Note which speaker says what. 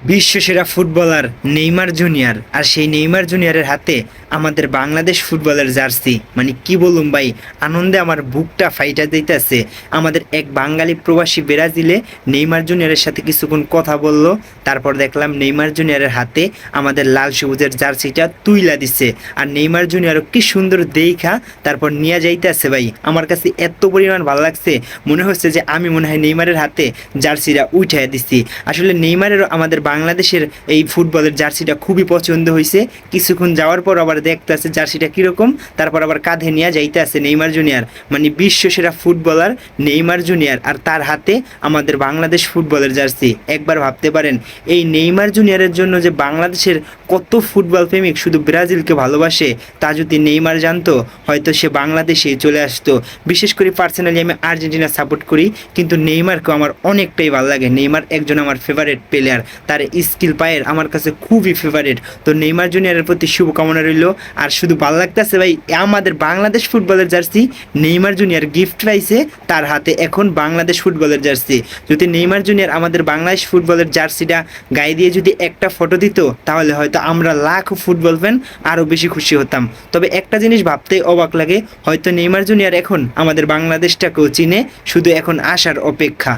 Speaker 1: বিশ্বসেরা footballer Neymar junior, আর সেই Neymar জুনিয়রের হাতে আমাদের বাংলাদেশ ফুটবলের জার্সি। মানে কি বলুম ভাই, আনন্দে আমার বুকটা ফাইটা দিতেছে। আমাদের এক বাঙালি প্রবাসী ব্রাজিলে নেইমার জুনিয়রের সাথে কিছুক্ষণ কথা বলল, তারপর দেখলাম নেইমার জুনিয়রের হাতে আমাদের লাল সবুজের জার্সিটা তুইলা দিচ্ছে। আর নেইমার জুনিয়রও কি সুন্দর দেখা তারপর নিয়ে যাইতেছে ভাই। আমার কাছে এত পরিমাণ ভালো লাগছে, মনে হচ্ছে যে আমি মনে হয় নেইমারের হাতে জার্সিটা উঠাই দিচ্ছি। আসলে নেইমারেরও আমাদের বাংলাদেশের এই ফুটবলের জার্সিটা খুবই পছন্দ হয়েছে। কিছুক্ষণ যাওয়ার পর আবার দেখতে আছে জার্সিটা কীরকম, তারপর আবার কাঁধে নিয়ে যাইতে আছে নেইমার জুনিয়র। মানে বিশ্বসেরা ফুটবলার নেইমার জুনিয়র, আর তার হাতে আমাদের বাংলাদেশ ফুটবলের জার্সি। একবার ভাবতে পারেন এই নেইমার জুনিয়রের জন্য যে বাংলাদেশের কত ফুটবল প্রেমিক শুধু ব্রাজিলকে ভালোবাসে, তা যদি নেইমার জানতো হয়তো সে বাংলাদেশেই চলে আসতো। বিশেষ করে পার্সোনালি আমি আর্জেন্টিনা সাপোর্ট করি, কিন্তু নেইমারকেও আমার অনেকটাই ভালো লাগে। নেইমার একজন আমার ফেভারিট প্লেয়ার, তার স্কিল পায়ের আমার কাছে খুবই ফেভারিট। তো নেইমার জুনিয়রের প্রতি শুভকামনা রইল। আর শুধু ভালো লাগতেছে ভাই, আমাদের বাংলাদেশ ফুটবলের জার্সি নেইমার জুনিয়র গিফট পাইছে, তার হাতে এখন বাংলাদেশ ফুটবলের জার্সি। যদি নেইমার জুনিয়র আমাদের বাংলাদেশ ফুটবলের জার্সিটা গায়ে দিয়ে যদি একটা ফটো দিত, তাহলে হয়তো আমরা লাখো ফুটবল ফ্যান আরও বেশি খুশি হতাম। তবে একটা জিনিস ভাবতেই অবাক লাগে, হয়তো নেইমার জুনিয়র এখন আমাদের বাংলাদেশটাকেও চিনে, শুধু এখন আসার অপেক্ষা।